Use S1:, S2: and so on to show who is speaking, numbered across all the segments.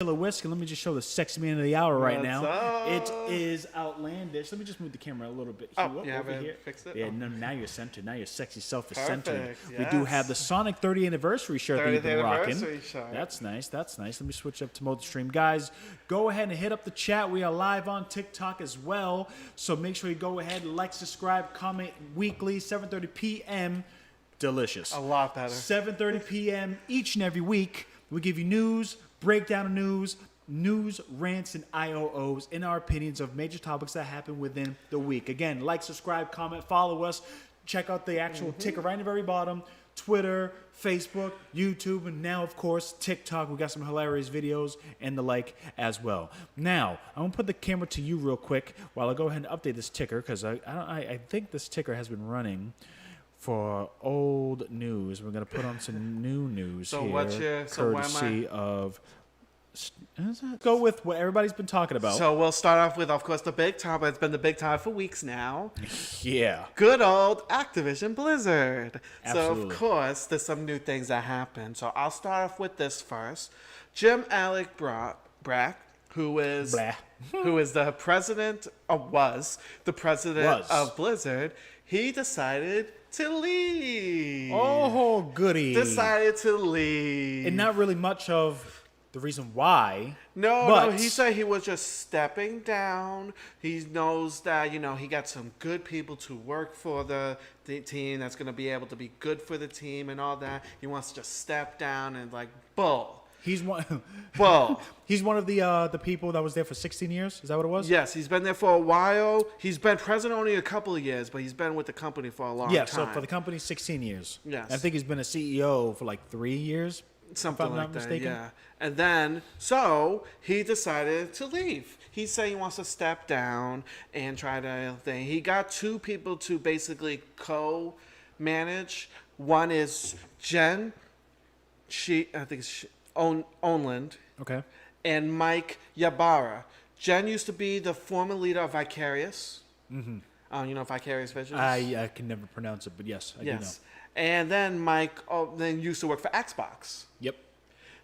S1: Whisk, and let me just show the sexy man of the hour right now.
S2: Up?
S1: It is outlandish. Let me just move the camera a little bit.
S2: Oh, you haven't fixed it?
S1: Yeah, no, now you're centered. Now your sexy self is centered.
S2: Yes.
S1: We do have the Sonic 30th anniversary shirt that you've been rocking.
S2: Shirt.
S1: That's nice. That's nice. Let me switch up to mode stream. Guys, go ahead and hit up the chat. We are live on TikTok as well. So make sure you go ahead, like, subscribe, comment weekly, 7:30 p.m. Delicious.
S2: A lot better.
S1: 7:30 p.m. each and every week. We give you news, breakdown of news, rants, and IOOs in our opinions of major topics that happen within the week. Again, like, subscribe, comment, follow us. Check out the actual ticker right in the very bottom. Twitter, Facebook, YouTube, and now, of course, TikTok. We got some hilarious videos and the like as well. Now, I'm going to put the camera to you real quick while I go ahead and update this ticker, because I think this ticker has been running for old news. We're going to put on some new news courtesy of... Go with what everybody's been talking about.
S2: So we'll start off with, of course, the big topic. It's been the big topic for weeks now.
S1: Yeah.
S2: Good old Activision Blizzard.
S1: Absolutely.
S2: So, of course, there's some new things that happened. So I'll start off with this first. Jim Alec Brack, who is the president, was the president of Blizzard, he decided to leave.
S1: Oh, goody.
S2: Decided to leave.
S1: And not really much of the reason why.
S2: No, he said he was just stepping down. He knows that, he got some good people to work for the team that's going to be able to be good for the team and all that. He wants to just step down and bull.
S1: He's one.
S2: Bull.
S1: He's one of the people that was there for 16 years. Is that what it was?
S2: Yes, he's been there for a while. He's been president only a couple of years, but he's been with the company for a long time.
S1: Yeah, so for the company, 16 years.
S2: Yes.
S1: I think he's been a CEO for 3 years.
S2: Something
S1: if I'm
S2: like
S1: not
S2: that,
S1: mistaken.
S2: yeah. And then, so he decided to leave. He said he wants to step down and try to thing. He got two people to basically co-manage. One is Jen, I think it's Onland.
S1: Okay.
S2: And Mike Ybarra. Jen used to be the former leader of Vicarious. Mm-hmm. Vicarious Visions?
S1: I can never pronounce it, but yes, I do know.
S2: And then Mike then used to work for Xbox.
S1: Yep.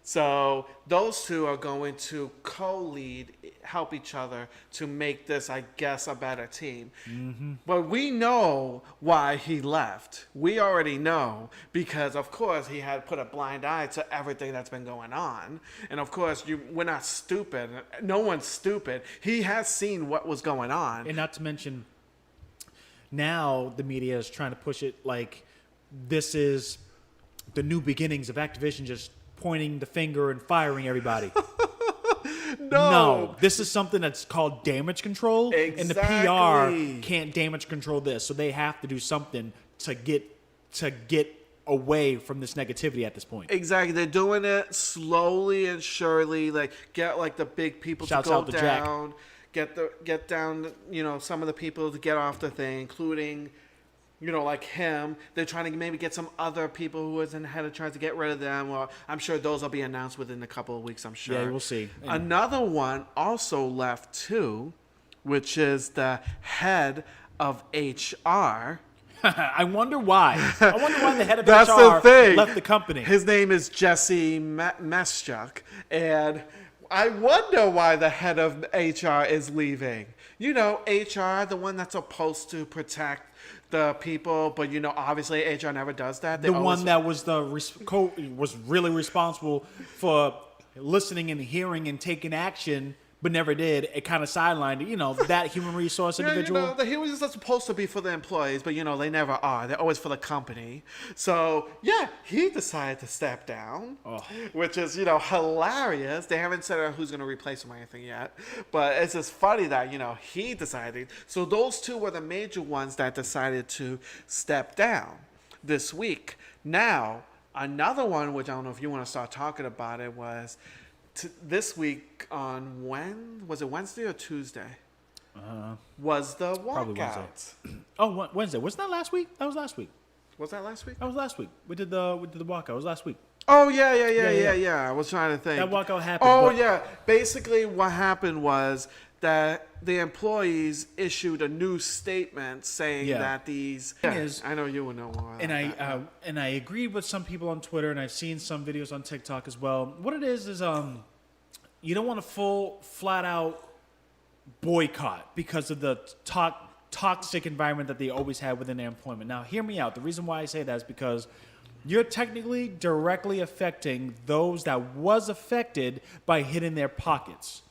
S2: So those two are going to co-lead, help each other to make this, I guess, a better team. Mm-hmm. But we know why he left. We already know because, of course, he had put a blind eye to everything that's been going on. And, of course, we're not stupid. No one's stupid. He has seen what was going on.
S1: And not to mention, now the media is trying to push it like this is the new beginnings of Activision just pointing the finger and firing everybody. No, this is something that's called damage control,
S2: Exactly.
S1: and the PR can't damage control this, so they have to do something to get away from this negativity at this point.
S2: Exactly, they're doing it slowly and surely. Get the big people
S1: Shouts
S2: to go
S1: out to
S2: down, get down. Some of the people to get off the thing, including. Like him. They're trying to maybe get some other people who was in the head of trying to get rid of them. Well, I'm sure those will be announced within a couple of weeks, I'm sure.
S1: Yeah, we'll see.
S2: Another one also left too, which is the head of HR.
S1: I wonder why. I wonder why the head of
S2: That's
S1: HR
S2: the thing.
S1: left the company.
S2: His name is Jesse Meschuk, and I wonder why the head of HR is leaving. HR, the one that's supposed to protect the people, but obviously HR never does that.
S1: The one that was was really responsible for listening and hearing and taking action, but never did. It kind of sidelined, that human resource individual.
S2: The hearings are supposed to be for the employees, but they never are. They're always for the company. So yeah, he decided to step down, which is hilarious. They haven't said who's going to replace him or anything yet, but it's just funny that he decided. So those two were the major ones that decided to step down this week. Now another one, which I don't know if you want to start talking about it, was. This week on was it Wednesday or Tuesday? Was the walkout?
S1: Oh, Wednesday. Wasn't that last week? That was last week.
S2: Was that last week?
S1: That was last week. We did the walkout. It was last week.
S2: Oh yeah. I was trying to think.
S1: That walkout happened.
S2: Oh yeah. Basically, what happened was that the employees issued a new statement saying that these. I know you would know more.
S1: And I agreed with some people on Twitter, and I've seen some videos on TikTok as well. What it is you don't want a full, flat out boycott because of the toxic environment that they always had within their employment. Now, hear me out. The reason why I say that is because you're technically directly affecting those that was affected by hitting their pockets.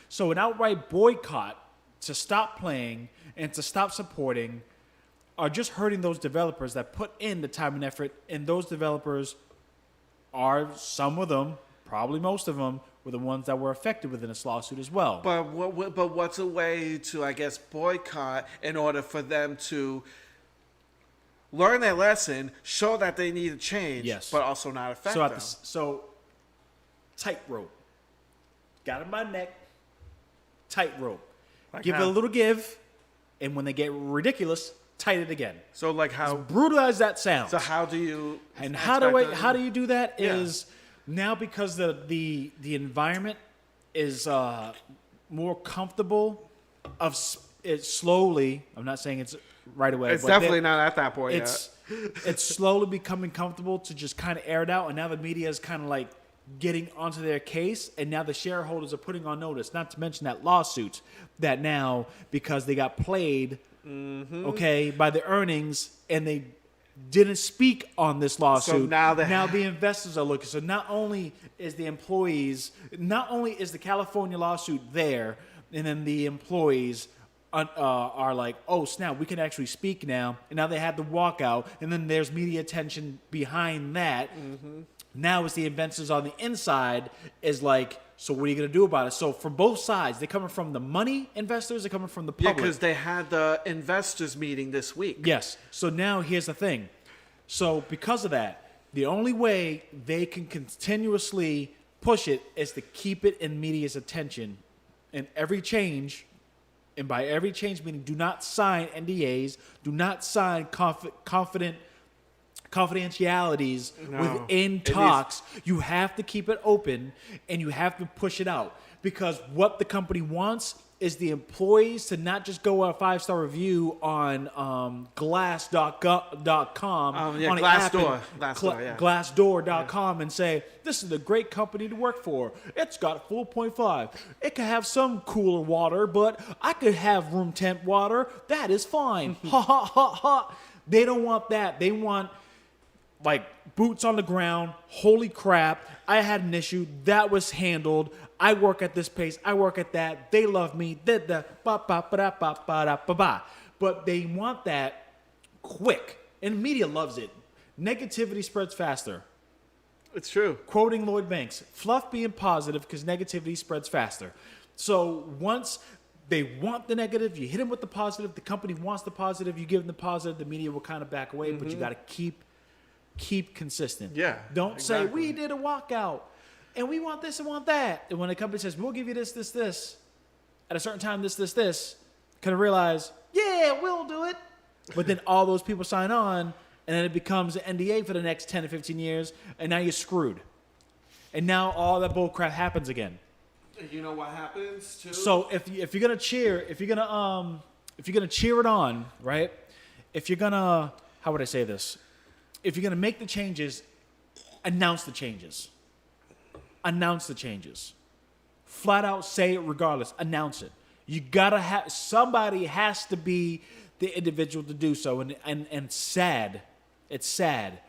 S1: So an outright boycott to stop playing and to stop supporting are just hurting those developers that put in the time and effort, and those developers are, some of them, probably most of them, were the ones that were affected within this lawsuit as well.
S2: But what's a way to, I guess, boycott in order for them to learn their lesson, show that they need to change,
S1: Yes.
S2: but also not affect them?
S1: So tightrope. Got in my neck, tightrope.
S2: Like
S1: Give
S2: how?
S1: it a little give, and when they get ridiculous, tight it again.
S2: So like how?
S1: Brutal as that sounds.
S2: So how do you?
S1: And how do you do that?
S2: Yeah.
S1: Is now because the environment is more comfortable. It's slowly. I'm not saying it's right away.
S2: It's
S1: but
S2: definitely not at that point yet.
S1: It's slowly becoming comfortable to just kind of air it out, and now the media is kind of like getting onto their case, and now the shareholders are putting on notice. Not to mention that lawsuit that now, because they got played, okay, by the earnings, and they didn't speak on this lawsuit.
S2: So now
S1: the investors are looking. So not only is the the California lawsuit there, and then the employees are like, oh snap, we can actually speak now. And now they had the walkout, and then there's media attention behind that. Now it's the investors on the inside is like, so what are you going to do about it? So from both sides, they're coming from the money investors, they're coming from the
S2: Yeah,
S1: public.
S2: because they had the investors meeting this week.
S1: Yes. So now here's the thing. So because of that, the only way they can continuously push it is to keep it in media's attention. And every change, and by every change meaning do not sign NDAs, do not sign confidentialities within talks. You have to keep it open, and you have to push it out, because what the company wants is the employees to not just go a 5-star review on glass.com on
S2: Glassdoor.
S1: Glassdoor.com and say, this is a great company to work for. It's got 4.5. It could have some cooler water, but I could have room temp water. That is fine. Ha ha ha ha. They don't want that. They want like boots on the ground. Holy crap, I had an issue that was handled. I work at this pace. I work at that. They love me. But they want that quick, and media loves it. Negativity spreads faster.
S2: It's true.
S1: Quoting Lloyd Banks, fluff being positive because negativity spreads faster. So once they want the negative, you hit them with the positive. The company wants the positive. You give them the positive. The media will kind of back away, but you got to keep consistent.
S2: Yeah.
S1: Don't say,
S2: exactly.
S1: we did a walkout and we want this and want that. And when a company says, we'll give you this, this, this, at a certain time, this, kind of realize, yeah, we'll do it. But then all those people sign on, and then it becomes an NDA for the next 10 to 15 years, and now you're screwed. And now all that bull crap happens again.
S2: You know what happens too?
S1: So if you're gonna cheer, if you're gonna cheer it on, right? If you're gonna, how would I say this? If you're gonna make the changes, announce the changes. Announce the changes. Flat out say it regardless. Announce it. You gotta have, somebody has to be the individual to do so. And sad. It's sad.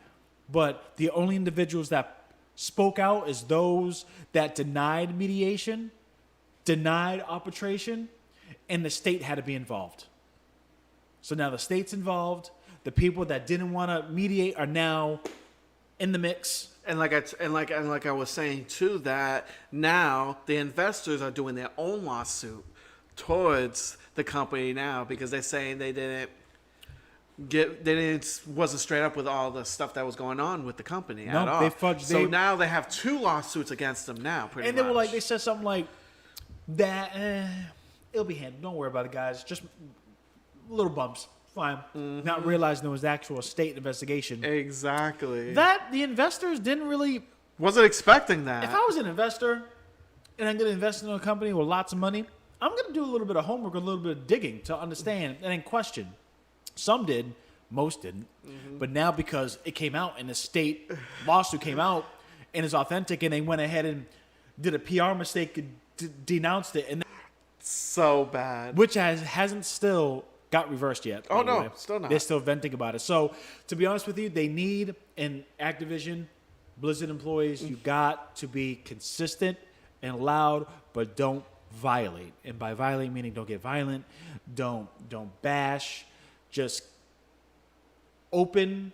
S1: But the only individuals that spoke out is those that denied mediation, denied arbitration, and the state had to be involved. So now the state's involved. The people that didn't want to mediate are now in the mix.
S2: And like I was saying too, that now the investors are doing their own lawsuit towards the company now because they're saying wasn't straight up with all the stuff that was going on with the company at all.
S1: They fudged.
S2: So now they have 2 lawsuits against them now. Pretty much.
S1: And they said something like that. It'll be handled. Don't worry about it, guys. Just little bumps. Fine.
S2: Mm-hmm.
S1: Not realizing there was actual state investigation.
S2: Exactly.
S1: That the investors didn't really.
S2: Wasn't expecting that.
S1: If I was an investor and I'm going to invest in a company with lots of money, I'm going to do a little bit of homework, a little bit of digging to understand and then question. Some did, most didn't. Mm-hmm. But now because it came out and the state lawsuit came out and is authentic and they went ahead and did a PR mistake, denounced it, and
S2: So bad.
S1: which hasn't still got reversed yet.
S2: Oh,
S1: by the
S2: no,
S1: way.
S2: still not.
S1: They're still venting about it. So to be honest with you, they need an Activision Blizzard employees. You got to be consistent and loud, but don't violate. And by violate, meaning don't get violent, don't bash, just open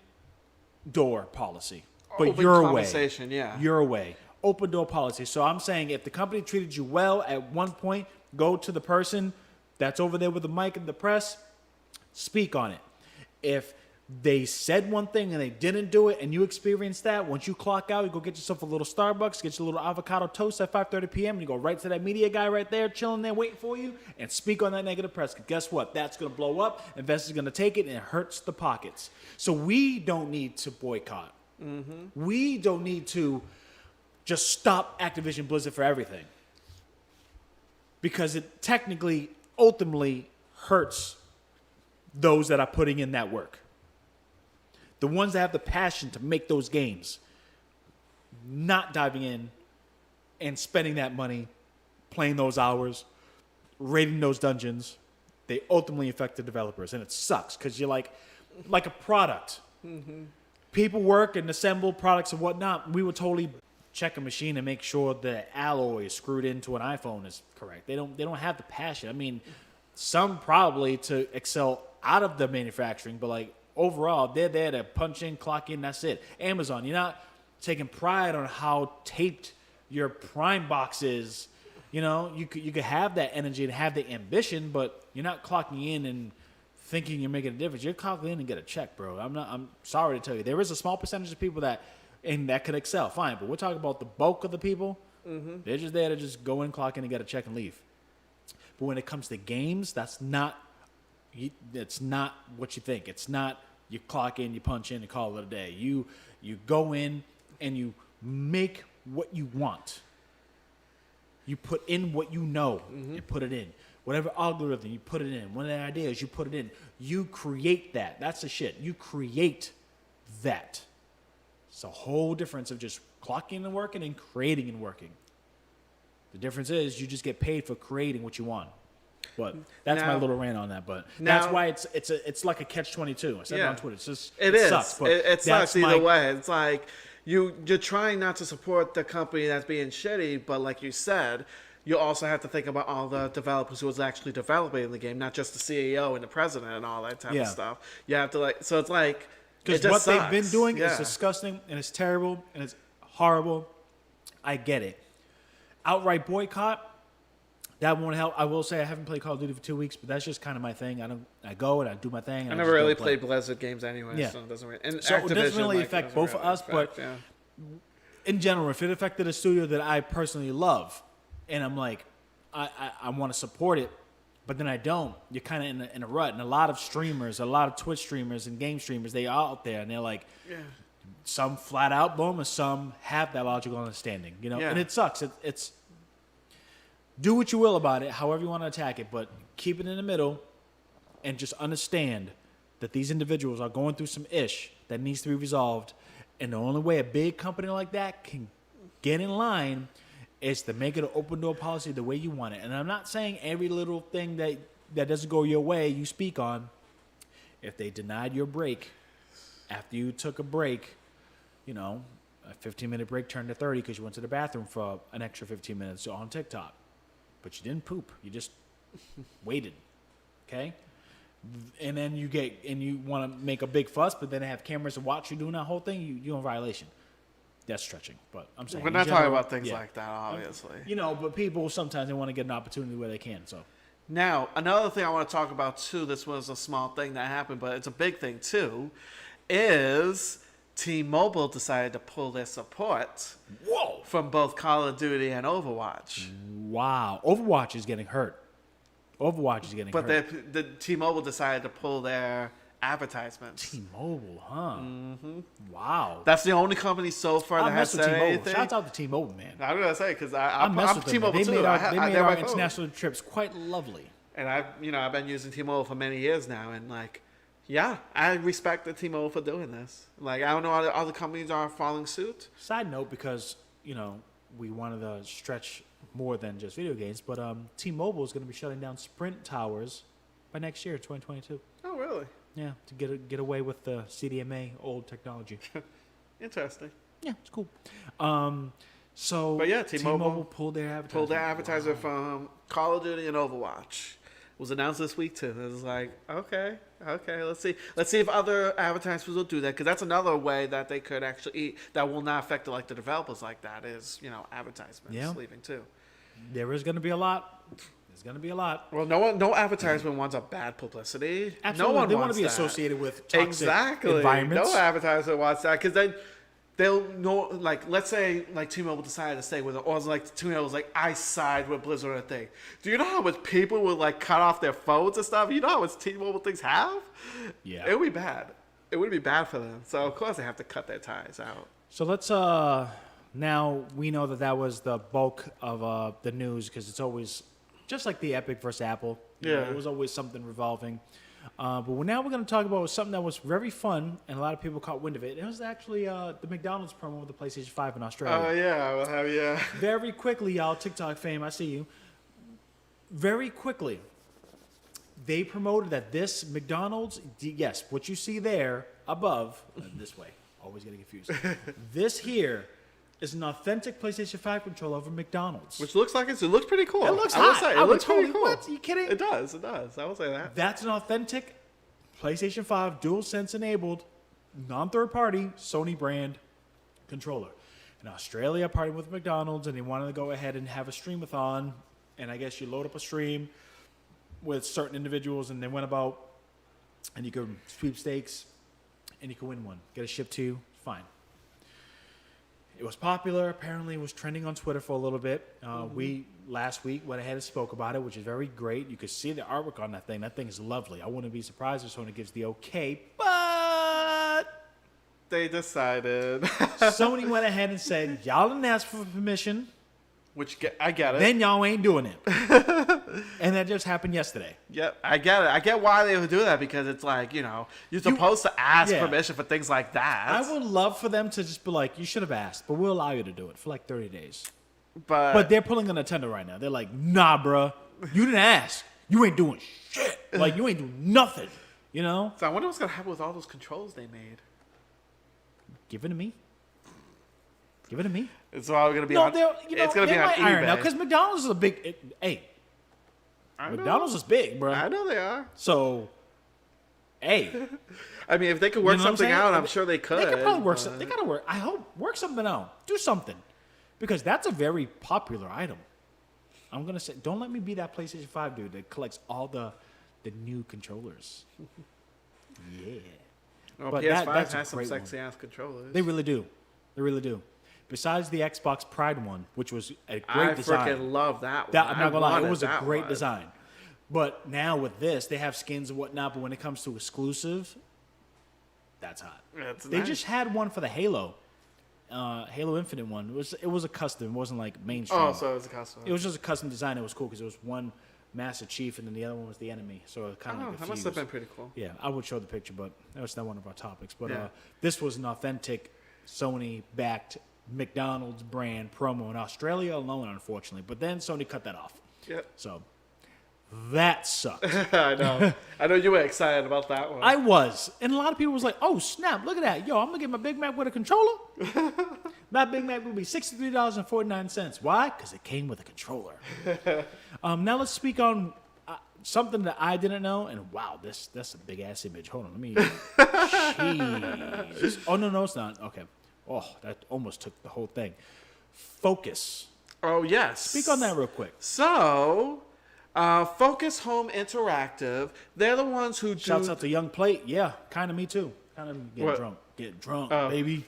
S1: door policy. But
S2: Open
S1: your way.
S2: conversation, yeah.
S1: Your way. Open door policy. So I'm saying if the company treated you well at one point, go to the person that's over there with the mic and the press, speak on it. If they said one thing and they didn't do it and you experienced that, once you clock out, you go get yourself a little Starbucks, get your little avocado toast at 5:30 p.m. and you go right to that media guy right there chilling there waiting for you and speak on that negative press. Guess what? That's going to blow up. Investors are going to take it and it hurts the pockets. So we don't need to boycott. We don't need to just stop Activision Blizzard for everything. Because it technically, ultimately hurts those that are putting in that work. The ones that have the passion to make those games, not diving in and spending that money, playing those hours, raiding those dungeons, they ultimately affect the developers. And it sucks because you're like a product. People work and assemble products and whatnot. We would totally check a machine and make sure the alloy is screwed into an iPhone is correct. They don't have the passion. I mean, some probably to excel out of the manufacturing, but like overall, they're there to punch in, clock in, that's it. Amazon, you're not taking pride on how taped your Prime box is. You know, you could have that energy and have the ambition, but you're not clocking in and thinking you're making a difference. You're clocking in and get a check, bro. I'm sorry to tell you. There is a small percentage of people that could excel, fine. But we're talking about the bulk of the people. They're just there to just go in, clock in, and get a check and leave. But when it comes to games, it's not what you think. It's not you clock in, you punch in, and call it a day. You go in and you make what you want. You put in what you know and put it in. Whatever algorithm, you put it in. One of the ideas, you put it in. You create that. That's the shit. You create that. It's a whole difference of just clocking and working and creating and working. The difference is you just get paid for creating what you want. But that's my little rant on that. But that's why it's like a catch-22. I said it on Twitter. It's just,
S2: it is.
S1: Sucks, but
S2: it sucks either way. It's like you're trying not to support the company that's being shitty, but like you said, you also have to think about all the developers who was actually developing the game, not just the CEO and the president and all that type of stuff. You have to so it's like,
S1: because what they've been doing is disgusting and it's terrible and it's horrible. I get it. Outright boycott, that won't help. I will say I haven't played Call of Duty for 2 weeks, but that's just kind of my thing. I go and I do my thing. And
S2: I never really played Blizzard games anyway, so it doesn't really. And
S1: so it doesn't really affect both of us, but in general, if it affected a studio that I personally love, and I'm like, I want to support it, but then I don't, you're kind of in a rut. And a lot of streamers, a lot of Twitch streamers and game streamers, they are out there and they're like, some flat out boom, and some have that logical understanding, you know. And it sucks. It's do what you will about it, however you want to attack it, but keep it in the middle, and just understand that these individuals are going through some ish that needs to be resolved. And the only way a big company like that can get in line is to make it an open door policy the way you want it. And I'm not saying every little thing that doesn't go your way you speak on. If they denied your break after you took a break, you know, a 15-minute break turned to 30 because you went to the bathroom for an extra 15 minutes on TikTok. But you didn't poop. You just waited. Okay? And then you want to make a big fuss, but then they have cameras to watch you doing that whole thing, you're in violation. That's stretching, but I'm saying
S2: we're not talking about things like that, obviously.
S1: You know, but people sometimes they want to get an opportunity where they can. So
S2: now another thing I want to talk about too. This was a small thing that happened, but it's a big thing too. Is T-Mobile decided to pull their support from both Call of Duty and Overwatch.
S1: Wow, Overwatch is getting hurt. But
S2: the T-Mobile decided to pull their advertisements.
S1: T-Mobile, huh? Mm-hmm. Wow.
S2: That's the only company so far that has said anything.
S1: Shouts out to T-Mobile, man.
S2: I'm gonna say because I'm T-Mobile too.
S1: They made our international trips quite lovely.
S2: And I've been using T-Mobile for many years now, and like, yeah, I respect the T-Mobile for doing this. Like, I don't know how the other companies are following suit.
S1: Side note, because you know we wanted to stretch more than just video games, but T-Mobile is going to be shutting down Sprint towers by next year, 2022.
S2: Oh, really?
S1: Yeah, to get away with the CDMA old technology.
S2: Interesting.
S1: Yeah, it's cool.
S2: But yeah, T-Mobile
S1: pulled their advertisement.
S2: Pulled their advertisement from Call of Duty and Overwatch. It was announced this week too. It was like, okay, let's see if other advertisers will do that, because that's another way that they could actually eat that will not affect the developers like that is advertisements leaving too.
S1: There is going to be a lot. There's going to be a lot.
S2: Well, no advertisement wants a bad publicity.
S1: Absolutely.
S2: No one
S1: they
S2: wants
S1: want to be
S2: that.
S1: associated with toxic
S2: exactly.
S1: environments.
S2: No advertiser wants that, because then they'll know. Like, let's say T-Mobile decided to stay with it, or T-Mobile was like, I side with Blizzard on a thing. Do you know how much people would cut off their phones and stuff? You know how much T-Mobile things have?
S1: Yeah,
S2: it would be bad. It would be bad for them. So of course they have to cut their ties out.
S1: So let's now we know that was the bulk of the news, because it's always just like the Epic versus Apple.
S2: Yeah,
S1: it was always something revolving. But now we're going to talk about something that was very fun, and a lot of people caught wind of it. It was actually the McDonald's promo with the PlayStation 5 in Australia.
S2: Oh, yeah.
S1: Very quickly, y'all, TikTok fame, I see you. Very quickly, they promoted that this McDonald's, yes, what you see there above, this way, always getting confused. This here is an authentic PlayStation 5 controller over McDonald's.
S2: Which looks like it looks pretty cool.
S1: It looks
S2: I will
S1: hot.
S2: say,
S1: I
S2: it looks
S1: totally,
S2: pretty cool.
S1: what? Are you kidding?
S2: It does. I will say that.
S1: That's an authentic PlayStation 5 DualSense enabled, non-third party Sony brand controller. In Australia, partnered with McDonald's, and they wanted to go ahead and have a streamathon. And I guess you load up a stream with certain individuals, and they went about, and you could sweepstakes, and you could win one. Get it shipped to you. Fine. It was popular. Apparently, it was trending on Twitter for a little bit. We last week went ahead and spoke about it, which is very great. You could see the artwork on that thing. That thing is lovely. I wouldn't be surprised if Sony gives the okay, but
S2: they decided.
S1: Sony went ahead and said, y'all didn't ask for permission.
S2: Which I get it.
S1: Then y'all ain't doing it. And that just happened yesterday.
S2: Yep, I get it. I get why they would do that, because it's like, you're supposed to ask permission for things like that.
S1: I would love for them to just be like, you should have asked, but we'll allow you to do it for like 30 days. But they're pulling a Nintendo right now. They're like, nah, bruh, you didn't ask. You ain't doing shit. Like, you ain't doing nothing, So
S2: I wonder what's going to happen with all those controls they made.
S1: Give it to me. Give it to me.
S2: It's all going to be
S1: no,
S2: on. It's going to be on eBay
S1: now, because McDonald's is a big. McDonald's is big, bro.
S2: I know they are.
S1: So, hey.
S2: I mean, if they could work something out, I'm sure they could.
S1: They could probably work something. They got to work. I hope work something out. Do something, because that's a very popular item. I'm gonna say, don't let me be that PlayStation 5 dude that collects all the new controllers. Yeah.
S2: Well,
S1: But
S2: PS5
S1: that's a
S2: has some
S1: great
S2: sexy ass controllers.
S1: They really do. They really do. Besides the Xbox Pride one, which was a great design.
S2: I freaking love that one.
S1: I'm not gonna lie, it was a great design. But now with this, they have skins and whatnot. But when it comes to exclusive, that's hot. They just had one for the Halo Infinite one. It was a custom. It wasn't like mainstream.
S2: Oh, so it was a custom.
S1: It was just a custom design. It was cool because it was one Master Chief and then the other one was the enemy. So it kind of like
S2: that must have been pretty cool.
S1: Yeah, I would show the picture, but that's not one of our topics. But
S2: Yeah.
S1: This was an authentic Sony-backed McDonald's brand promo in Australia alone, unfortunately. But then Sony cut that off.
S2: Yep.
S1: So that sucked.
S2: I know. I know you were excited about that one.
S1: I was. And a lot of people was like, oh, snap, look at that. Yo, I'm going to get my Big Mac with a controller. My Big Mac would be $63.49. Why? Because it came with a controller. Now let's speak on something that I didn't know. And wow, that's a big-ass image. Hold on, let me... Jeez. Oh, no, it's not. Okay. Oh, that almost took the whole thing. Focus.
S2: Oh, yes.
S1: Speak on that real quick.
S2: So... Focus Home Interactive, they're the ones who do...
S1: Shouts out to Young Plate. Yeah, kind of me too. Kind of getting
S2: What?
S1: drunk. Getting drunk, baby.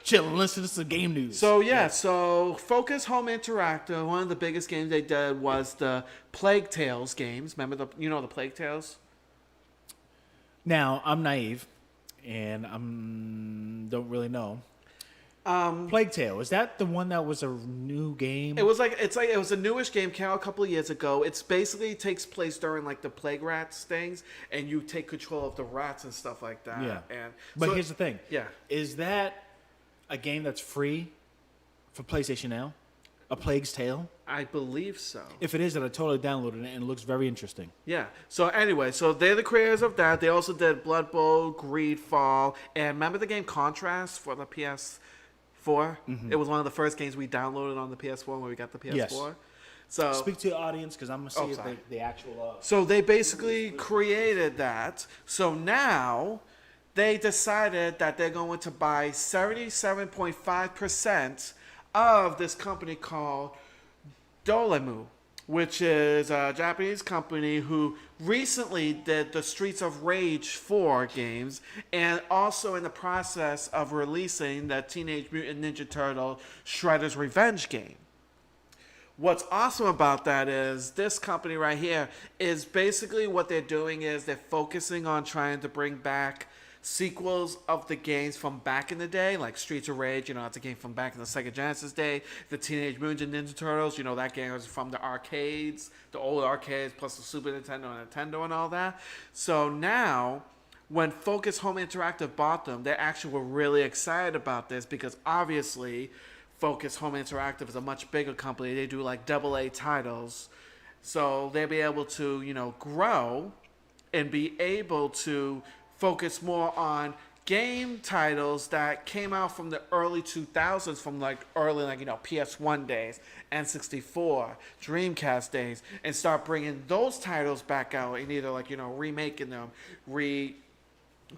S1: Chilling, listening to some game news.
S2: So Focus Home Interactive, one of the biggest games they did was the Plague Tales games. Remember the Plague Tales?
S1: Now, I'm naive, and don't really know. Plague Tale, is that the one that was a new game?
S2: It was it was a newish game, came out a couple of years ago. It's basically takes place during like the plague rats things, and you take control of the rats and stuff like that.
S1: Yeah.
S2: And
S1: But
S2: so-
S1: here's the thing.
S2: Yeah.
S1: Is that a game that's free for PlayStation Now? A Plague's Tale?
S2: I believe so.
S1: If it is, then I totally downloaded it, and it looks very interesting.
S2: Yeah. So anyway, so they're the creators of that. They also did Blood Bowl, Greedfall, and remember the game Contrast for the PS4? Mm-hmm. It was one of the first games we downloaded on the PS4 when we got the PS4.
S1: Yes.
S2: So
S1: speak to the audience because I'm gonna see the actual.
S2: So they basically created that. So now they decided that they're going to buy 77.5% of this company called Dolemu, which is a Japanese company who recently did the Streets of Rage 4 games and also in the process of releasing the Teenage Mutant Ninja Turtle Shredder's Revenge game. What's awesome about that is this company right here is basically what they're doing is they're focusing on trying to bring back sequels of the games from back in the day, like Streets of Rage, it's a game from back in the Sega Genesis day. The Teenage Mutant Ninja Turtles, that game was from the arcades, the old arcades, plus the Super Nintendo and Nintendo and all that. So now, when Focus Home Interactive bought them, they actually were really excited about this because obviously Focus Home Interactive is a much bigger company. They do like AA titles. So they'll be able to, grow and be able to focus more on game titles that came out from the early 2000s, from PS1 days, N64, Dreamcast days, and start bringing those titles back out and either remaking them,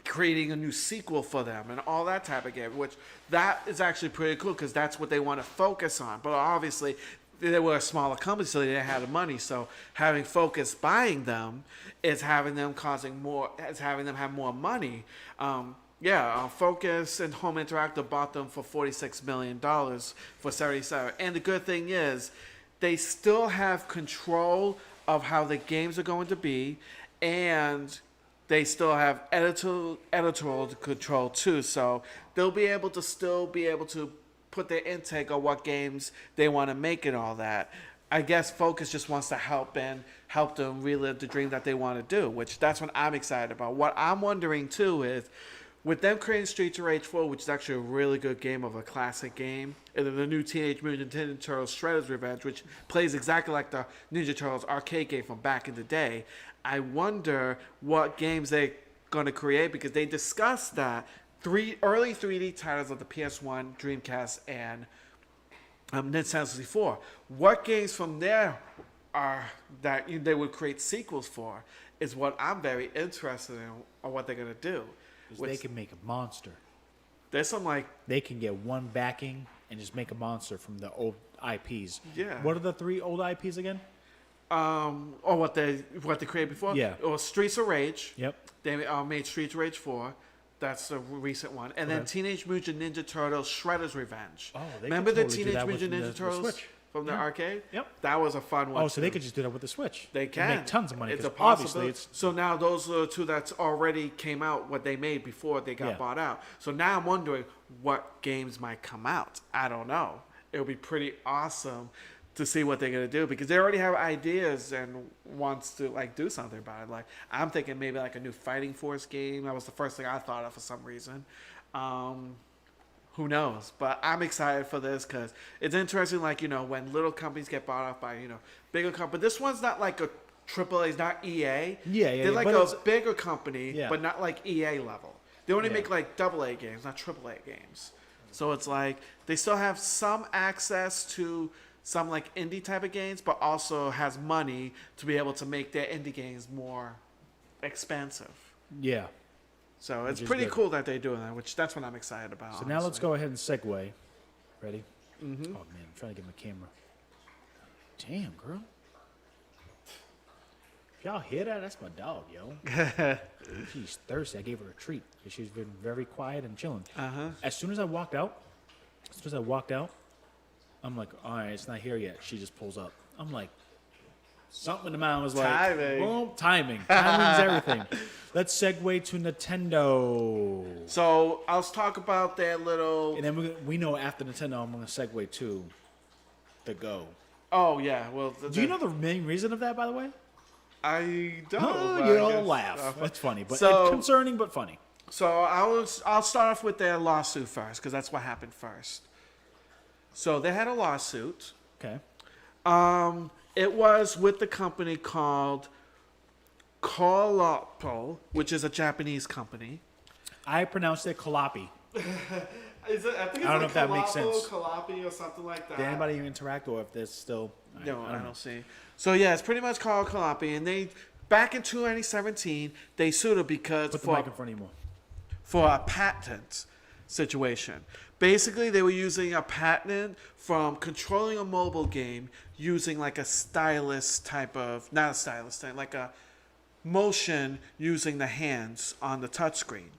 S2: creating a new sequel for them and all that type of game, which that is actually pretty cool because that's what they want to focus on. But obviously they were a smaller company, so they didn't have the money. So having Focus buying them is having them have more money. Focus and Home Interactive bought them for $46 million for 77. And the good thing is, they still have control of how the games are going to be, and they still have editorial control too. So they'll be able to put their intake on what games they want to make and all that. I guess Focus just wants to help them relive the dream that they want to do, which that's what I'm excited about. What I'm wondering too is, with them creating Streets of Rage 4, which is actually a really good game of a classic game, and then the new Teenage Mutant Ninja Turtles Shredder's Revenge, which plays exactly like the Ninja Turtles arcade game from back in the day, I wonder what games they're going to create, because they discussed that early 3D titles of the PS1, Dreamcast, and Nintendo 64. What games from there are that they would create sequels for is what I'm very interested in on what they're going to do.
S1: They can make a monster.
S2: There's some
S1: they can get one backing and just make a monster from the old IPs.
S2: Yeah.
S1: What are the 3 old IPs again?
S2: What they created before?
S1: Yeah.
S2: Or Streets of Rage.
S1: Yep.
S2: They made Streets of Rage 4. That's the recent one. And then Teenage Mutant Ninja Turtles Shredder's Revenge.
S1: Oh, they
S2: remember
S1: could
S2: the
S1: totally
S2: Teenage Mutant Ninja Turtles
S1: Switch.
S2: From the arcade?
S1: Yep.
S2: That was a fun one.
S1: Oh, so they could just do that with the Switch.
S2: They can.
S1: And make tons of money.
S2: It's a
S1: obviously
S2: possibility. So now those are the two that's already came out, what they made before they got bought out. So now I'm wondering what games might come out. I don't know. It would be pretty awesome to see what they're going to do, because they already have ideas and wants to do something about it. Like, I'm thinking maybe a new Fighting Force game. That was the first thing I thought of for some reason. Who knows? But I'm excited for this because it's interesting, when little companies get bought up by, bigger companies. But this one's not like a AAA, it's not EA.
S1: Yeah.
S2: They're like a bigger company, but not like EA level. They only make AA games, not AAA games. So it's they still have some access to some indie type of games, but also has money to be able to make their indie games more expensive.
S1: Yeah.
S2: So it's pretty cool that they're doing that, that's what I'm excited about.
S1: So now let's go ahead and segue. Ready? Mm-hmm. Oh, man, I'm trying to get my camera. Damn, girl. If y'all hear that, that's my dog, yo. She's thirsty. I gave her a treat because she's been very quiet and chilling.
S2: Uh-huh.
S1: As soon as I walked out, I'm like, all right, it's not here yet. She just pulls up. I'm like, something in the mind was like,
S2: timing.
S1: Boom, timing. Timing's everything. Let's segue to Nintendo.
S2: So let's talk about their little.
S1: And then we know after Nintendo, I'm going to segue to the Go.
S2: Oh yeah, well.
S1: Do you know the main reason of that, by the way?
S2: I don't.
S1: Oh, you don't laugh. That's funny, but concerning, but funny.
S2: So I'll start off with their lawsuit first, because that's what happened first. So they had a lawsuit.
S1: Okay.
S2: It was with the company called Call-O-P, which is a Japanese company.
S1: I pronounced it Kalapi.
S2: Is it? I think it's
S1: I don't know if that makes sense.
S2: Kalapi or something like that.
S1: Did anybody interact, or if there's still?
S2: No, I don't see. So yeah, it's pretty much called Kalapi, and they back in 2017 they sued it because
S1: Put the mic in front of you more.
S2: for a patent situation. Basically, they were using a patent from controlling a mobile game using like a stylus type of, not a stylus thing, like a motion using the hands on the touchscreen.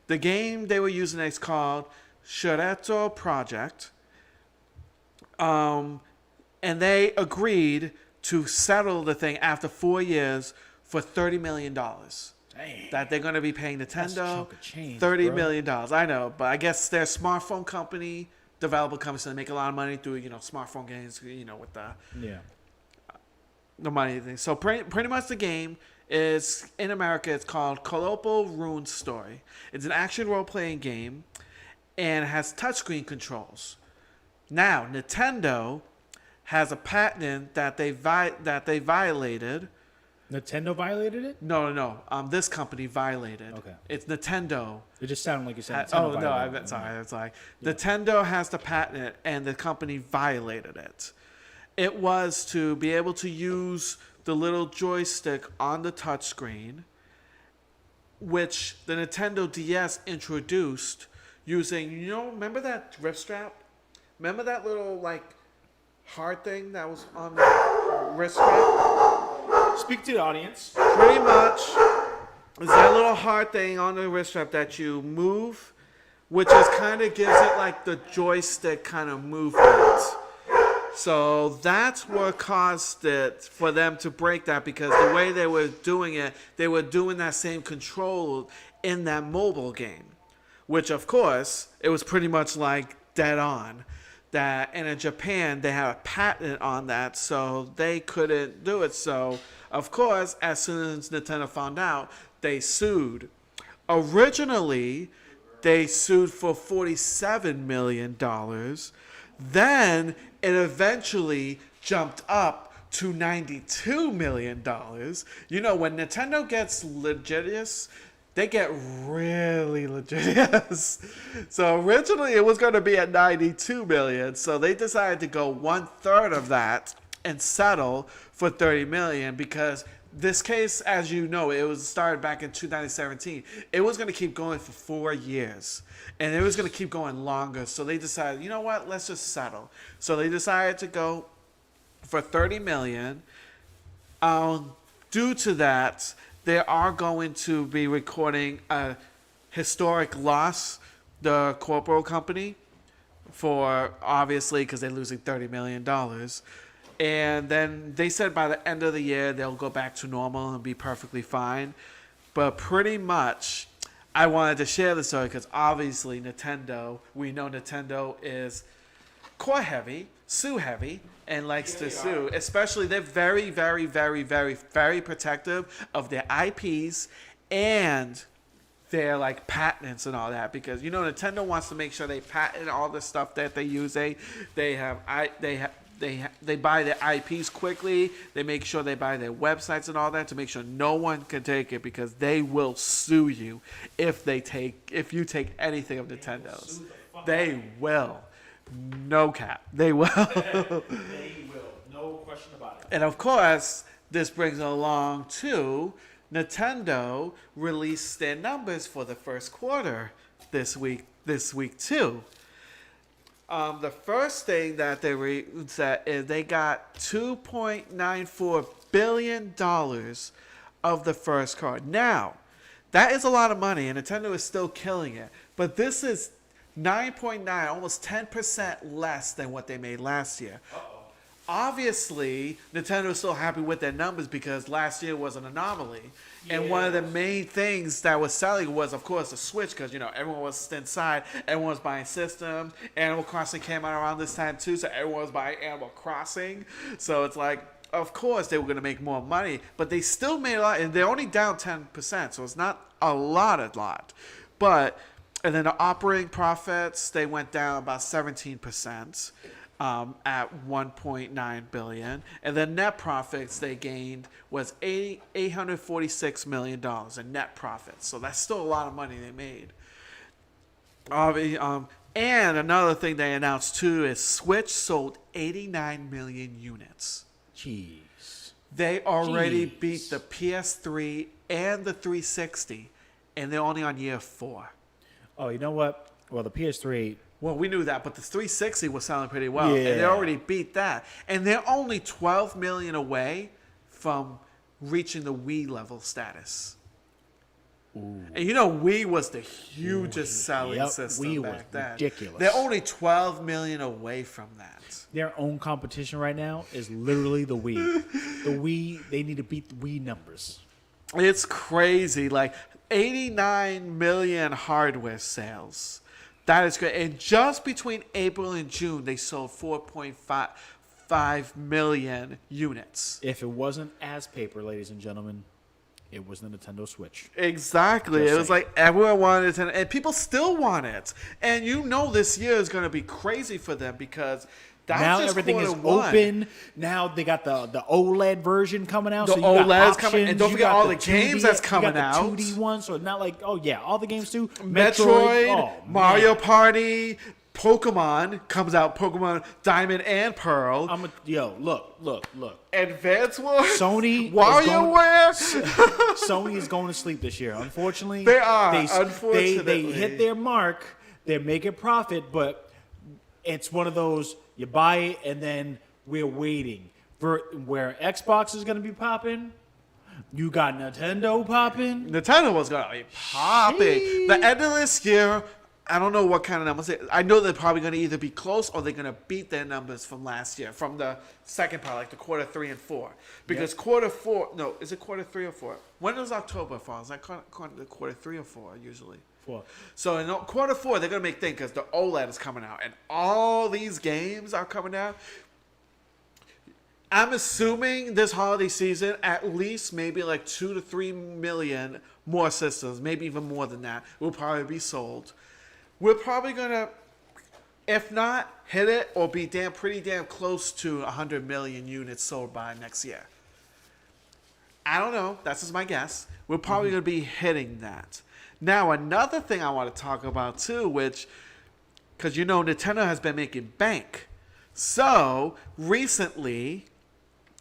S2: The game they were using is called Shiretto Project. And they agreed to settle the thing after 4 years for $30 million.
S1: Dang.
S2: That they're going to be paying
S1: That's a
S2: Nintendo
S1: chunk of change,
S2: $30
S1: bro.
S2: million. I know, but I guess they're a smartphone company, developer company, so they make a lot of money through, smartphone games, with the money thing. So pretty much the game is, in America, it's called Colopo Rune Story. It's an action role-playing game, and it has touchscreen controls. Now, Nintendo has a patent that they violated.
S1: Nintendo violated it?
S2: No. This company violated.
S1: Okay.
S2: It's Nintendo.
S1: It just sounded like you said.
S2: Oh
S1: Nintendo
S2: no!
S1: violated it.
S2: Sorry. It's like Nintendo has the patent, and the company violated it. It was to be able to use the little joystick on the touchscreen, which the Nintendo DS introduced using. Remember that wrist strap? Remember that little hard thing that was on the wrist strap?
S1: Speak to the audience.
S2: Pretty much, is that little hard thing on the wrist strap that you move, which is kind of gives it the joystick kind of movement. So that's what caused it for them to break that, because the way they were doing it, they were doing that same control in that mobile game, which of course it was pretty much dead on. That, and in Japan they have a patent on that, so they couldn't do it. So of course, as soon as Nintendo found out, they sued. Originally, they sued for $47 million. Then it eventually jumped up to $92 million. When Nintendo gets litigious, they get really litigious. So originally it was going to be at $92 million. So they decided to go 1/3 of that and settle for $30 million, because this case, as you know, it was started back in 2017. It was going to keep going for 4 years, and it was going to keep going longer. So they decided, you know what, let's just settle. So they decided to go for $30 million. Due to that, they are going to be recording a historic loss, the corporate company, for obviously because they're losing $30 million. And then they said by the end of the year, they'll go back to normal and be perfectly fine. But pretty much, I wanted to share the story because obviously we know Nintendo is core heavy, sue heavy, and likes to sue. Especially, they're very, very, very, very, very protective of their IPs and their patents and all that, because Nintendo wants to make sure they patent all the stuff that they use. They buy their IPs quickly. They make sure they buy their websites and all that to make sure no one can take it, because they will sue you if you take anything of Nintendo's. They will. No cap. They will.
S1: They will. No question about it.
S2: And of course, this brings along to Nintendo released their numbers for the first quarter this week too. The first thing that they said is they got $2.94 billion of the first quarter. Now, that is a lot of money, and Nintendo is still killing it. But this is 9.9, almost 10% less than what they made last year. Obviously, Nintendo is still happy with their numbers because last year was an anomaly. Yeah. And one of the main things that was selling was, of course, the Switch, because, everyone was inside. Everyone was buying systems. Animal Crossing came out around this time, too, so everyone was buying Animal Crossing. So it's of course, they were going to make more money. But they still made a lot, and they're only down 10%, so it's not a lot. But And then the operating profits, they went down about 17%. At 1.9 billion, and the net profits they gained was $846 million in net profits. So that's still a lot of money they made. And another thing they announced too is Switch sold 89 million units.
S1: Jeez.
S2: They already beat the PS3 and the 360, and they're only on year 4.
S1: Oh, you know what? Well, the PS3.
S2: Well, we knew that, but the 360 was selling pretty well,
S1: Yeah.
S2: and they already beat that. And they're only 12 million away from reaching the Wii level status. Ooh. And you know, Wii was the hugest selling system
S1: Wii
S2: back
S1: was
S2: then.
S1: ridiculous.
S2: They're only 12 million away from that.
S1: Their own competition right now is literally the Wii. The Wii, they need to beat the Wii numbers.
S2: It's crazy. Like 89 million hardware sales. That is great. And just between April and June, they sold 4.5 million units.
S1: If it wasn't as paper, ladies and gentlemen, it was the Nintendo Switch.
S2: Exactly.
S1: Just
S2: it was
S1: saying.
S2: like everyone wanted it, and people still want it. And you know this year is going to be crazy for them because that's
S1: now
S2: just
S1: everything is
S2: Q1.
S1: open. Now they got the OLED version coming out.
S2: The
S1: so you got
S2: OLED's
S1: options.
S2: coming, and don't
S1: You
S2: forget
S1: got
S2: all the games that's coming
S1: you got
S2: out.
S1: the 2D ones, so not like, oh yeah, all the games too.
S2: Metroid,
S1: Oh,
S2: Mario
S1: man.
S2: Party, Pokemon comes out. Pokemon Diamond and Pearl.
S1: Look.
S2: Advance Wars.
S1: Sony
S2: WarioWare.
S1: Sony is going to sleep this year. Unfortunately,
S2: They are,
S1: They
S2: unfortunately.
S1: hit their mark. They're making profit, but it's one of those you buy it and then we're waiting for where Xbox is going to be popping. You got Nintendo popping.
S2: Nintendo was going to be popping. The end of this year, I don't know what kind of numbers. I know they're probably going to either be close or they're going to beat their numbers from last year, from the second part, like the quarter 3 and 4. Because quarter 4, no, is it quarter 3 or 4? When does October fall? Is that quarter 3 or 4 usually?
S1: 4.
S2: So in quarter 4, they're going to make things because the OLED is coming out and all these games are coming out. I'm assuming this holiday season, at least maybe like 2 to 3 million more systems, maybe even more than that, will probably be sold. We're probably going to, if not hit it, or be pretty damn close to 100 million units sold by next year. I don't know. That's just my guess. We're probably going to be hitting that. Now, another thing I want to talk about too, because you know Nintendo has been making bank. So, recently,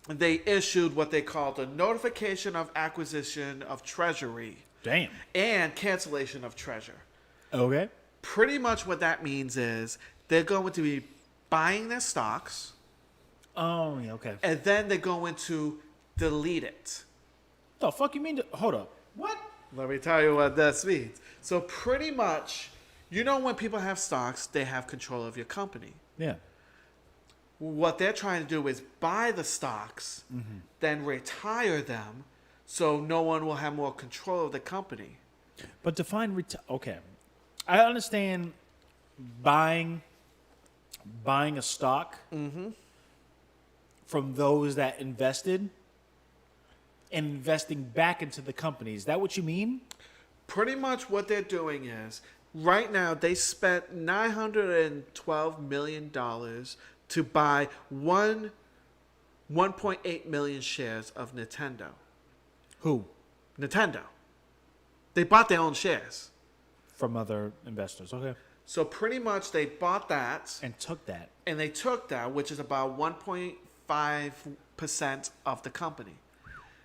S2: they issued what they call the notification of acquisition of Treasury.
S1: Damn.
S2: And cancellation of treasure.
S1: Okay.
S2: Pretty much what that means is they're going to be buying their stocks.
S1: Oh, yeah, okay.
S2: And then they're going to delete it.
S1: The fuck you mean? Hold up.
S2: What? Let me tell you what this means. So pretty much, you know when people have stocks, they have control of your company.
S1: Yeah.
S2: What they're trying to do is buy the stocks, then retire them, so no one will have more control of the company.
S1: But define okay. I understand buying a stock from those that invested and investing back into the company. Is that what you mean?
S2: Pretty much what they're doing is, right now they spent $912 million to buy 1.8 million shares of Nintendo.
S1: Who?
S2: Nintendo. They bought their own shares.
S1: From other investors. Okay.
S2: So pretty much they bought that.
S1: And took that.
S2: And they took that, which is about 1.5% of the company.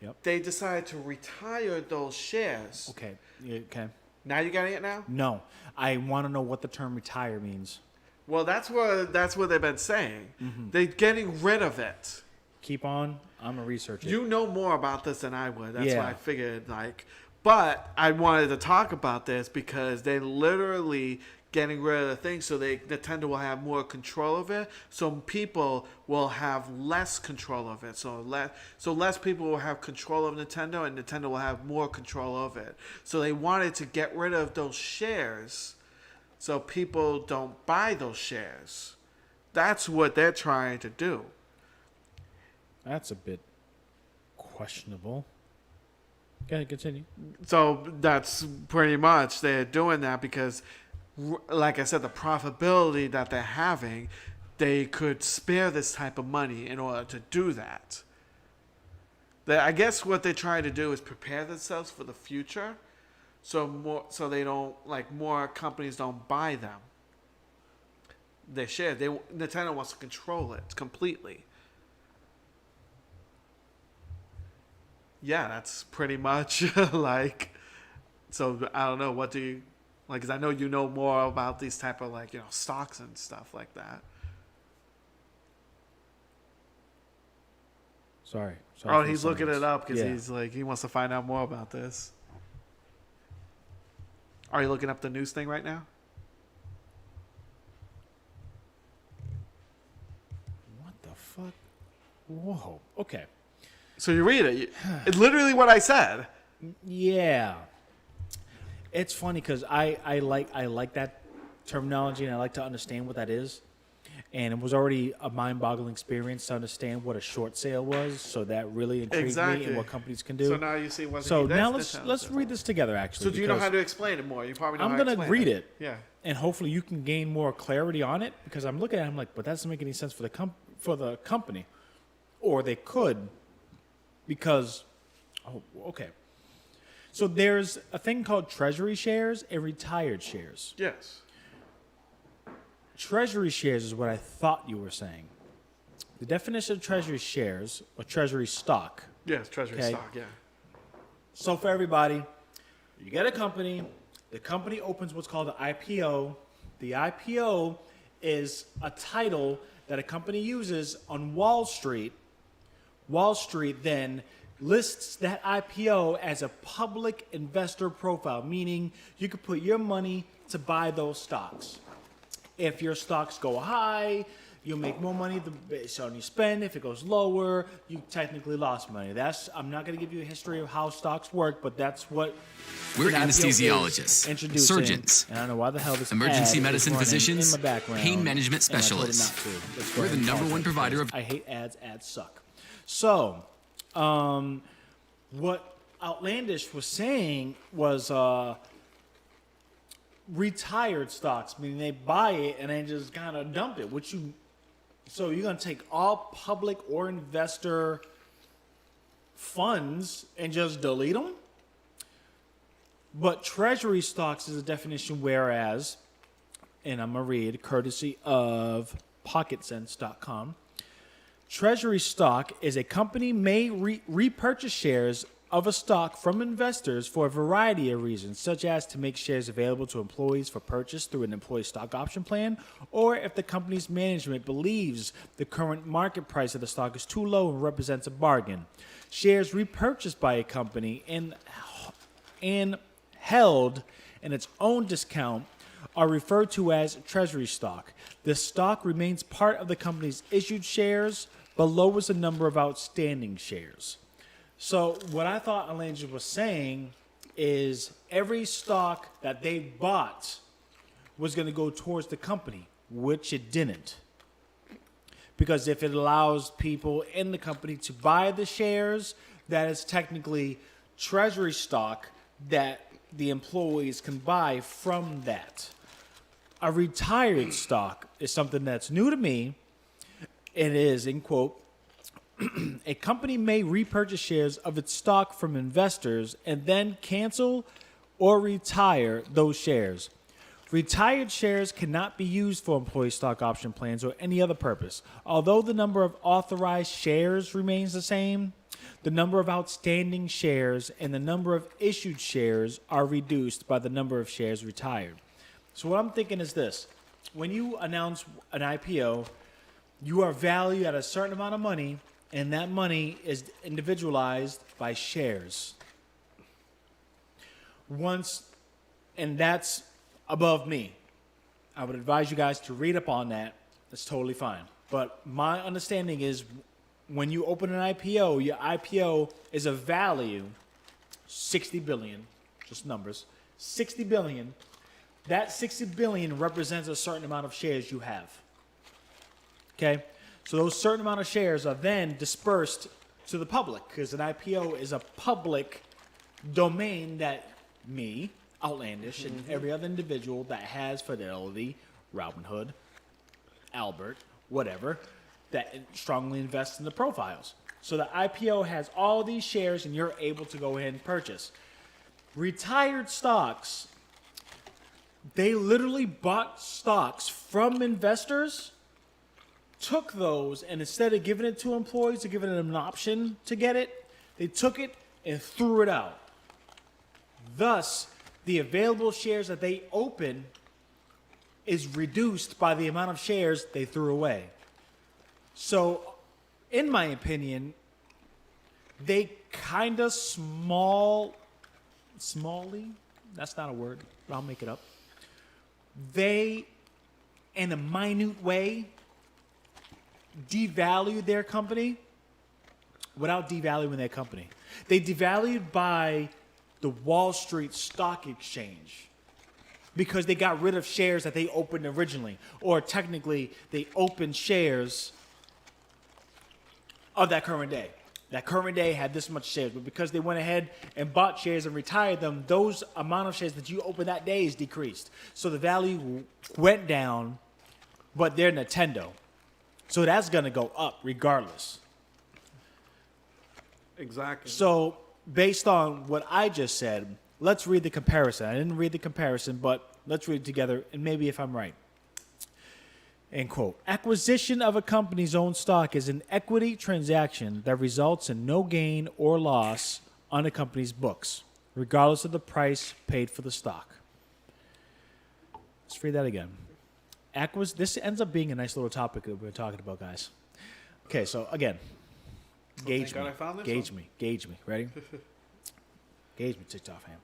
S1: Yep.
S2: They decided to retire those shares.
S1: Okay. Yeah, okay.
S2: Now you getting it now?
S1: No. I want to know what the term retire means.
S2: Well, that's what they've been saying. They're getting rid of it.
S1: Keep on. I'm going to research it.
S2: You know more about this than I would. That's
S1: Yeah.
S2: why I figured, but I wanted to talk about this because they're literally getting rid of the thing so Nintendo will have more control of it. So people will have less control of it. So less people will have control of Nintendo, and Nintendo will have more control of it. So they wanted to get rid of those shares so people don't buy those shares. That's what they're trying to do.
S1: That's a bit questionable. Okay, continue.
S2: So that's pretty much they're doing that because like I said, the profitability that they're having, they could spare this type of money in order to do that. I guess what they try to do is prepare themselves for the future, so they don't, like, more companies don't buy them. Their share. Nintendo wants to control it completely. Yeah, that's pretty much like. So I don't know, what do you like? Because I know you know more about these type of, like, stocks and stuff like that.
S1: Sorry.
S2: Oh, he's looking it up because he's like, he wants to find out more about this. Are you looking up the news thing right now?
S1: What the fuck? Whoa. Okay.
S2: So you read it. It's literally what I said.
S1: Yeah. It's funny because I like that terminology, and I like to understand what that is. And it was already a mind-boggling experience to understand what a short sale was. So that really intrigued me and what companies can do.
S2: So now you see what.
S1: So now let's read this together. Actually,
S2: so do you know how to explain it more? You probably know.
S1: I'm gonna read it.
S2: Yeah.
S1: And hopefully you can gain more clarity on it, because I'm looking at it, I'm like, but that doesn't make any sense for the company, or they could, because okay. So there's a thing called treasury shares and retired shares.
S2: Yes.
S1: Treasury shares is what I thought you were saying. The definition of treasury shares, or treasury stock.
S2: Yes, treasury stock, yeah.
S1: So for everybody, you get a company, the company opens what's called an IPO. The IPO is a title that a company uses on Wall Street. Wall Street then lists that IPO as a public investor profile, meaning you could put your money to buy those stocks. If your stocks go high, you'll make more money based on you spend. If it goes lower, you technically lost money. I'm not going to give you a history of how stocks work, but that's what
S3: we're anesthesiologists, surgeons,
S1: and I don't know why the hell this
S3: emergency medicine physicians,
S1: in my background,
S3: pain management specialists. We're the #1 provider of.
S1: I hate ads. Ads suck. So, what Outlandish was saying was retired stocks, meaning they buy it and then just kind of dump it. So you're going to take all public or investor funds and just delete them? But treasury stocks is a definition, whereas, and I'm going to read courtesy of pocketsense.com, treasury stock is a company may repurchase shares of a stock from investors for a variety of reasons, such as to make shares available to employees for purchase through an employee stock option plan, or if the company's management believes the current market price of the stock is too low and represents a bargain. Shares repurchased by a company and held in its own discount are referred to as treasury stock. The stock remains part of the company's issued shares, but lowers the number of outstanding shares. So what I thought Alange was saying is every stock that they bought was going to go towards the company, which it didn't. Because if it allows people in the company to buy the shares, that is technically treasury stock that the employees can buy from that. A retired stock is something that's new to me. It is, in quote, a company may repurchase shares of its stock from investors and then cancel or retire those shares. Retired shares cannot be used for employee stock option plans or any other purpose. Although the number of authorized shares remains the same, the number of outstanding shares and the number of issued shares are reduced by the number of shares retired. So what I'm thinking is this. When you announce an IPO, you are valued at a certain amount of money, and that money is individualized by shares. And that's above me. I would advise you guys to read up on that. That's totally fine. But my understanding is when you open an IPO, your IPO is a value, 60 billion, just numbers, 60 billion. That 60 billion represents a certain amount of shares you have. Okay? So those certain amount of shares are then dispersed to the public, because an IPO is a public domain that Outlandish, and every other individual that has Fidelity, Robinhood, Albert, whatever, that strongly invests in the profiles. So the IPO has all these shares, and you're able to go ahead and purchase. Retired stocks, they literally bought stocks from investors, took those, and instead of giving it to employees or giving them an option to get it, they took it and threw it out. Thus, the available shares that they open is reduced by the amount of shares they threw away. So, in my opinion, they kind of smally, that's not a word, but I'll make it up. They, in a minute way, devalued their company without devaluing their company. They devalued by the Wall Street Stock Exchange because they got rid of shares that they opened originally, or technically they opened shares of that current day. That current day had this much shares, but because they went ahead and bought shares and retired them, those amount of shares that you opened that day is decreased. So the value went down, but they're Nintendo. So that's going to go up regardless.
S2: Exactly.
S1: So based on what I just said, let's read the comparison. I didn't read the comparison, but let's read it together, and maybe if I'm right. End quote. Acquisition of a company's own stock is an equity transaction that results in no gain or loss on a company's books, regardless of the price paid for the stock. Let's read that again. This ends up being a nice little topic that we're talking about, guys. Okay, so again, gauge me. Ready? Gauge me, TikTok fam.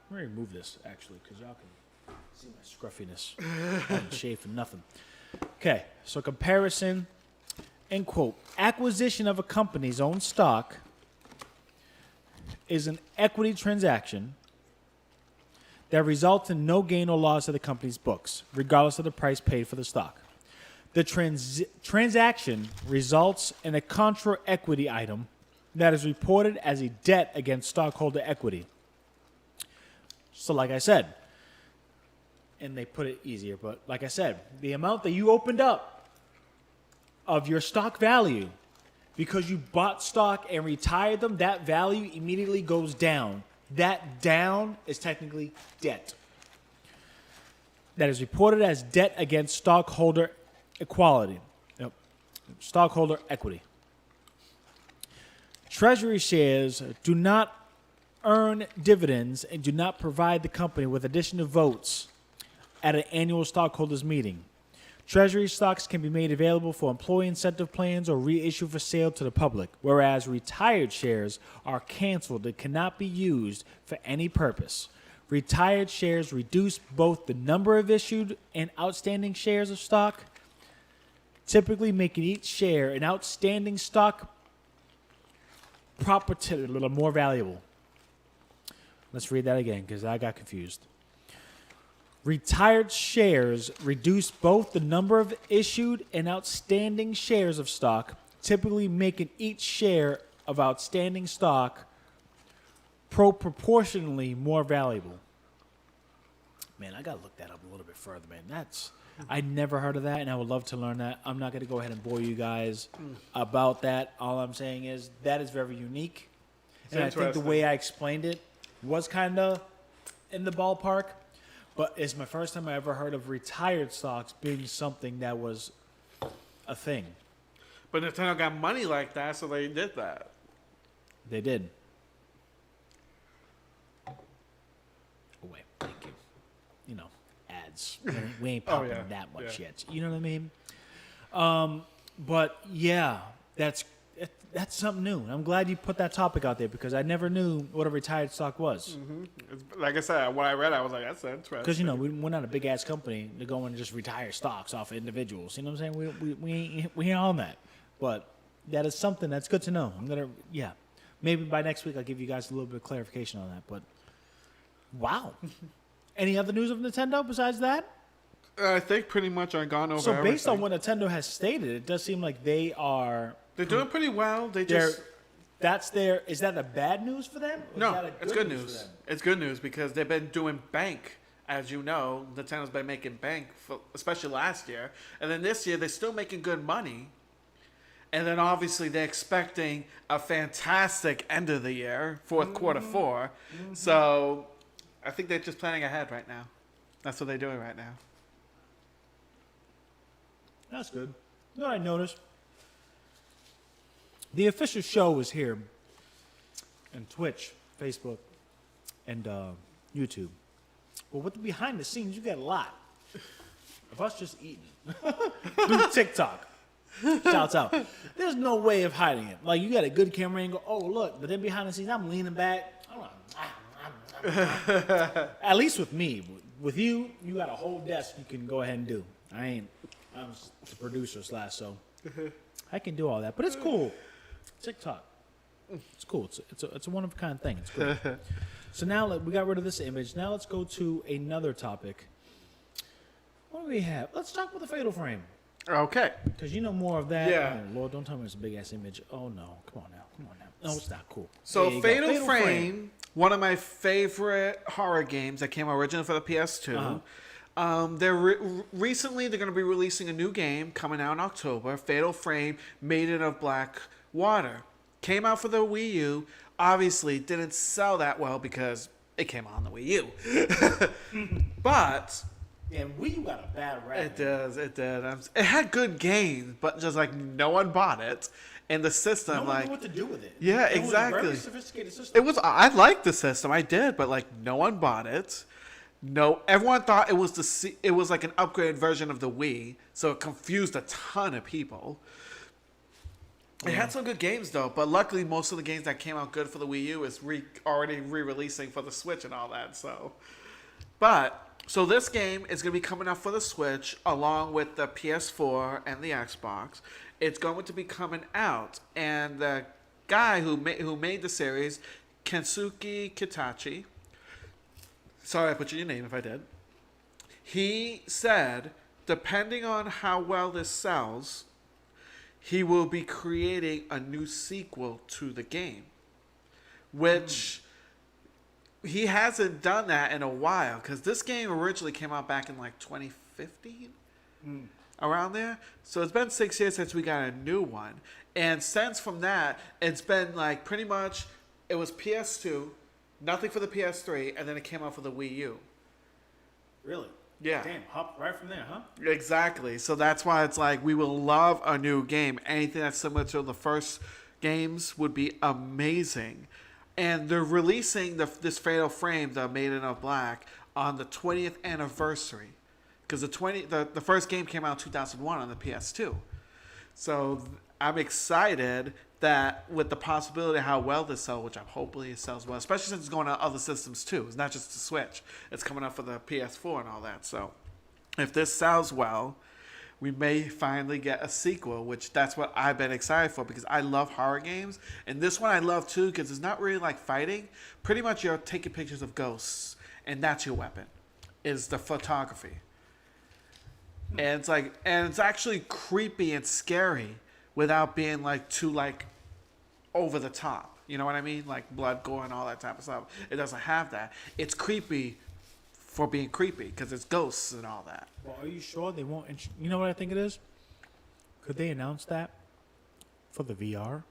S1: I'm going to remove this, actually, because y'all can see my scruffiness. I haven't shaved for nothing. Okay, so comparison, end quote. Acquisition of a company's own stock is an equity transaction that results in no gain or loss of the company's books, regardless of the price paid for the stock. The transaction results in a contra equity item that is reported as a debt against stockholder equity. So like I said, and they put it easier, but like I said, the amount that you opened up of your stock value because you bought stock and retired them, that value immediately goes down. That down is technically debt. That is reported as debt against stockholder equality. Yep. Stockholder equity. Treasury shares do not earn dividends and do not provide the company with additional votes at an annual stockholders meeting. Treasury stocks can be made available for employee incentive plans or reissued for sale to the public, whereas retired shares are canceled and cannot be used for any purpose. Retired shares reduce both the number of issued and outstanding shares of stock, typically making each share an outstanding stock property a little more valuable. Let's read that again because I got confused. Retired shares reduce both the number of issued and outstanding shares of stock, typically making each share of outstanding stock proportionally more valuable. Man, I got to look that up a little bit further, man. I'd never heard of that, and I would love to learn that. I'm not going to go ahead and bore you guys about that. All I'm saying is that is very unique. And I think the way I explained it was kind of in the ballpark. But it's my first time I ever heard of retired stocks being something that was a thing.
S2: But Nintendo got money like that, so they did that.
S1: They did. Oh, wait. Thank you. You know, ads. We ain't popping that much yet. You know what I mean? But, yeah, that's something new. I'm glad you put that topic out there because I never knew what a retired stock was.
S2: Mm-hmm. Like I said, when I read it, I was like, that's interesting.
S1: Because, you know, we're not a big-ass company to go and just retire stocks off of individuals. You know what I'm saying? We ain't on that. But that is something that's good to know. Maybe by next week I'll give you guys a little bit of clarification on that. But, wow. Any other news of Nintendo besides that?
S2: I think pretty much I've gone over everything.
S1: So based on what Nintendo has stated, it does seem like they're
S2: doing pretty well.
S1: Is that the bad news for them? Or is
S2: No,
S1: that a
S2: it's good
S1: for
S2: news.
S1: them?
S2: It's good news because they've been doing bank. As you know, Nintendo's been making bank, especially last year. And then this year, they're still making good money. And then obviously they're expecting a fantastic end of the year, quarter 4. So I think they're just planning ahead right now. That's what they're doing right now.
S1: That's good. You know what I noticed? The official show is here on Twitch, Facebook, and YouTube. But with the behind the scenes, you got a lot of us just eating through TikTok. Shouts out. There's no way of hiding it. Like, you got a good camera angle. Oh, look. But then behind the scenes, I'm leaning back. At least with me. With you, you got a whole desk you can go ahead and do. I'm the producer / so I can do all that. But it's cool. TikTok. It's cool. It's a one-of-a-kind thing. It's cool. So now we got rid of this image. Now let's go to another topic. What do we have? Let's talk about the Fatal Frame.
S2: Okay.
S1: Because you know more of that.
S2: Yeah.
S1: Oh, Lord, don't tell me it's a big-ass image. Oh, no. Come on now. No, it's not cool.
S2: So
S1: There you go.
S2: Fatal Frame, one of my favorite horror games that came originally for the PS2. Recently, they're going to be releasing a new game coming out in October. Fatal Frame, Maiden of Black Water. Came out for the Wii U. Obviously, didn't sell that well because it came out on the Wii U. But
S1: And Wii U got a bad rap.
S2: it does. It did. It had good games, but just like no one bought it. And the system,
S1: No one
S2: like,
S1: knew what to do with it.
S2: yeah,
S1: It
S2: exactly.
S1: was a very sophisticated system.
S2: it was. I liked the system. I did, but like no one bought it. No, everyone thought it was it was like an upgraded version of the Wii, so it confused a ton of people. It had some good games though, but luckily most of the games that came out good for the Wii U is already re-releasing for the Switch and all that. So this game is going to be coming out for the Switch along with the PS4 and the Xbox. It's going to be coming out, and the guy who made the series, Kensuke Kitachi. Sorry, I butchered your name if I did. He said, depending on how well this sells, he will be creating a new sequel to the game, which he hasn't done that in a while because this game originally came out back in like 2015, around there. So it's been 6 years since we got a new one, and since from that, it's been like pretty much it was PS2, nothing for the PS3, and then it came out for the Wii U.
S1: Really?
S2: Yeah.
S1: Damn, hop right from there, huh?
S2: Exactly. So that's why it's like we will love a new game. Anything that's similar to the first games would be amazing. And they're releasing this Fatal Frame, the Maiden of Black, on the 20th anniversary. Because the first game came out in 2001 on the PS2. So I'm excited that with the possibility of how well this sells, which I'm hopefully it sells well, especially since it's going on other systems too. It's not just the Switch. It's coming out for the PS4 and all that. So if this sells well, we may finally get a sequel, which that's what I've been excited for because I love horror games. And this one I love too because it's not really like fighting. Pretty much you're taking pictures of ghosts and that's your weapon, is the photography. And it's actually creepy and scary without being like too like over the top. You know what I mean? Like blood, gore, and all that type of stuff. It doesn't have that. It's creepy for being creepy because it's ghosts and all that.
S1: Well, are you sure they won't? You know what I think it is? Could they announce that for the VR?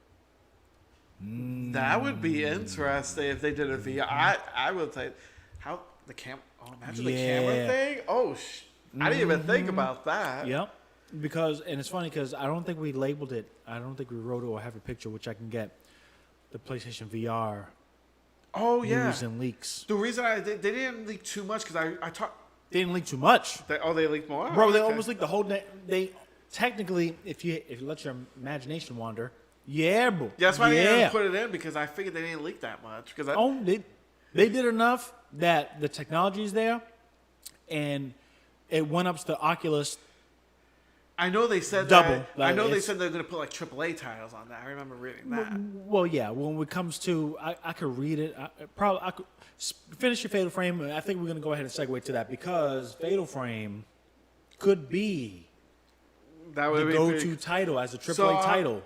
S2: That would be interesting if they did a VR. I would say, how the camera? Oh, imagine the camera thing. Oh, I didn't even think about that.
S1: Yep. And it's funny because I don't think we labeled it. I don't think we wrote it or have a picture, which I can get. The PlayStation VR.
S2: Oh yeah.
S1: News and leaks.
S2: The reason they didn't leak too much because I talked.
S1: They didn't leak too much.
S2: They leaked more.
S1: Bro, they
S2: Okay.
S1: almost leaked the whole. They technically, if you let your imagination wander, yeah, bro.
S2: That's why I
S1: yeah.
S2: didn't put it in because I figured they didn't leak that much. Because
S1: They did enough that the technology's there, and it went up to the Oculus.
S2: I know they said
S1: Double.
S2: that. I know they said they're going to put like AAA titles on that. I remember reading that.
S1: Well, yeah. When it comes to, I could read it. I could finish your Fatal Frame. I think we're going to go ahead and segue to that because Fatal Frame could be
S2: That would
S1: the
S2: be
S1: go-to title as a AAA title.